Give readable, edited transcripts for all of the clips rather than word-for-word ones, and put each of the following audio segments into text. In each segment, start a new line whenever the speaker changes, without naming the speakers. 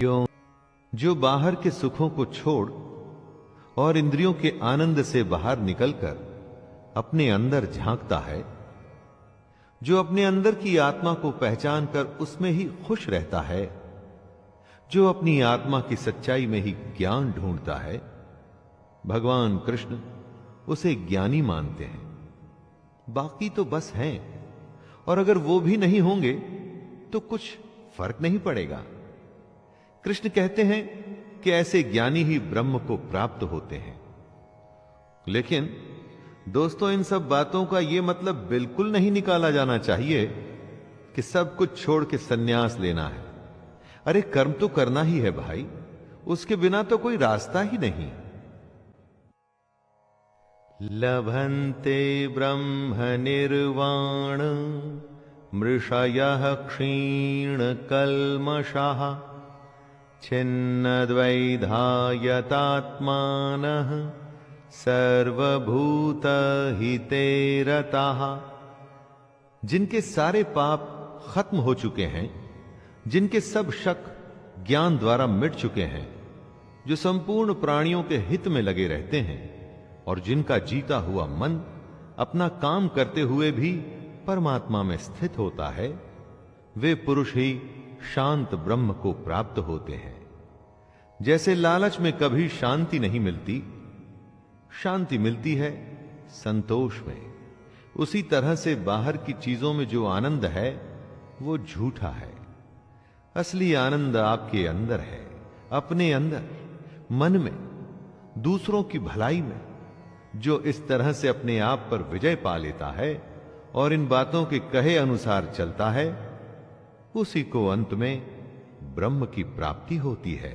क्यों जो बाहर के सुखों को छोड़ और इंद्रियों के आनंद से बाहर निकलकर अपने अंदर झांकता है, जो अपने अंदर की आत्मा को पहचान कर उसमें ही खुश रहता है, जो अपनी आत्मा की सच्चाई में ही ज्ञान ढूंढता है, भगवान कृष्ण उसे ज्ञानी मानते हैं। बाकी तो बस हैं, और अगर वो भी नहीं होंगे तो कुछ फर्क नहीं पड़ेगा। कृष्ण कहते हैं कि ऐसे ज्ञानी ही ब्रह्म को प्राप्त होते हैं। लेकिन दोस्तों, इन सब बातों का यह मतलब बिल्कुल नहीं निकाला जाना चाहिए कि सब कुछ छोड़ के सन्यास लेना है। अरे कर्म तो करना ही है भाई, उसके बिना तो कोई रास्ता ही नहीं। लभन्ते ब्रह्म निर्वाण मृषयः क्षीण कल्मषः छिन्नद्वैधायतात्मानः सर्वभूत हिते रताः। जिनके सारे पाप खत्म हो चुके हैं, जिनके सब शक ज्ञान द्वारा मिट चुके हैं, जो संपूर्ण प्राणियों के हित में लगे रहते हैं, और जिनका जीता हुआ मन अपना काम करते हुए भी परमात्मा में स्थित होता है, वे पुरुष ही शांत ब्रह्म को प्राप्त होते हैं। जैसे लालच में कभी शांति नहीं मिलती, शांति मिलती है संतोष में, उसी तरह से बाहर की चीजों में जो आनंद है वो झूठा है। असली आनंद आपके अंदर है, अपने अंदर, मन में, दूसरों की भलाई में। जो इस तरह से अपने आप पर विजय पा लेता है और इन बातों के कहे अनुसार चलता है, उसी को अंत में ब्रह्म की प्राप्ति होती है।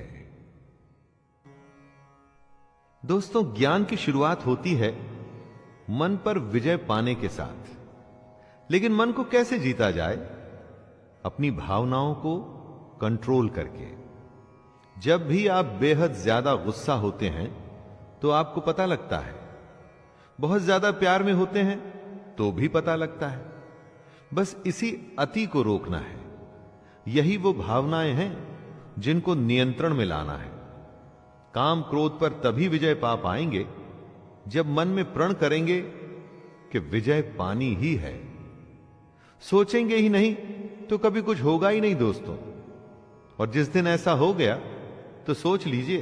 दोस्तों, ज्ञान की शुरुआत होती है मन पर विजय पाने के साथ। लेकिन मन को कैसे जीता जाए? अपनी भावनाओं को कंट्रोल करके। जब भी आप बेहद ज्यादा गुस्सा होते हैं तो आपको पता लगता है, बहुत ज्यादा प्यार में होते हैं तो भी पता लगता है। बस इसी अति को रोकना है। यही वो भावनाएं हैं जिनको नियंत्रण में लाना है। काम क्रोध पर तभी विजय पा पाएंगे जब मन में प्रण करेंगे कि विजय पानी ही है। सोचेंगे ही नहीं तो कभी कुछ होगा ही नहीं दोस्तों। और जिस दिन ऐसा हो गया तो सोच लीजिए,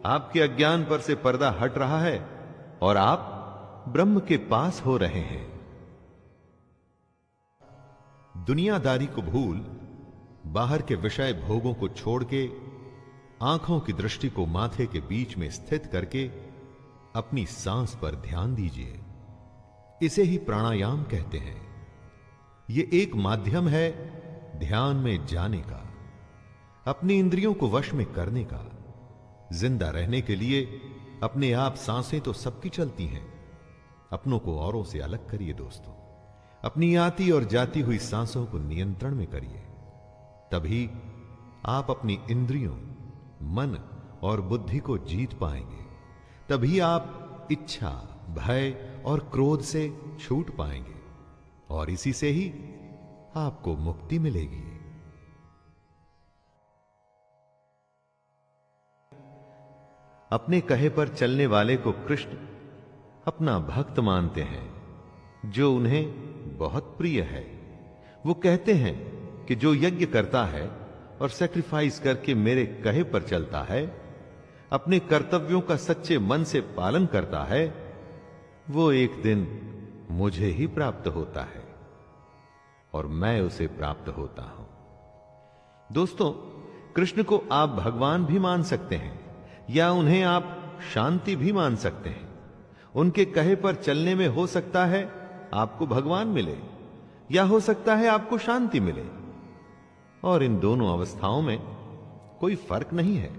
आपके अज्ञान पर से पर्दा हट रहा है और आप ब्रह्म के पास हो रहे हैं। दुनियादारी को भूल, बाहर के विषय भोगों को छोड़ के आंखों की दृष्टि को माथे के बीच में स्थित करके अपनी सांस पर ध्यान दीजिए। इसे ही प्राणायाम कहते हैं। यह एक माध्यम है ध्यान में जाने का, अपनी इंद्रियों को वश में करने का। जिंदा रहने के लिए अपने आप सांसें तो सबकी चलती हैं, अपनों को औरों से अलग करिए दोस्तों। अपनी आती और जाती हुई सांसों को नियंत्रण में करिए। तभी आप अपनी इंद्रियों, मन और बुद्धि को जीत पाएंगे। तभी आप इच्छा, भय और क्रोध से छूट पाएंगे, और इसी से ही आपको मुक्ति मिलेगी। अपने कहे पर चलने वाले को कृष्ण अपना भक्त मानते हैं, जो उन्हें बहुत प्रिय है। वो कहते हैं कि जो यज्ञ करता है और सैक्रिफाइस करके मेरे कहे पर चलता है, अपने कर्तव्यों का सच्चे मन से पालन करता है, वो एक दिन मुझे ही प्राप्त होता है और मैं उसे प्राप्त होता हूं। दोस्तों, कृष्ण को आप भगवान भी मान सकते हैं या उन्हें आप शांति भी मान सकते हैं। उनके कहे पर चलने में हो सकता है आपको भगवान मिले, या हो सकता है आपको शांति मिले, और इन दोनों अवस्थाओं में कोई फर्क नहीं है।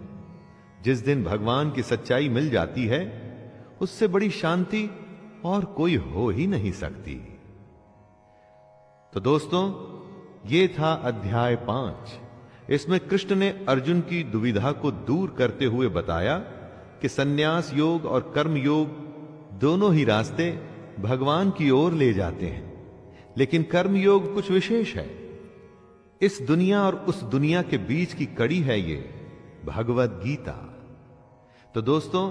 जिस दिन भगवान की सच्चाई मिल जाती है, उससे बड़ी शांति और कोई हो ही नहीं सकती। तो दोस्तों, ये था अध्याय 5। इसमें कृष्ण ने अर्जुन की दुविधा को दूर करते हुए बताया कि सन्यास योग और कर्म योग दोनों ही रास्ते भगवान की ओर ले जाते हैं, लेकिन कर्म योग कुछ विशेष है। इस दुनिया और उस दुनिया के बीच की कड़ी है ये, भगवत गीता। तो दोस्तों,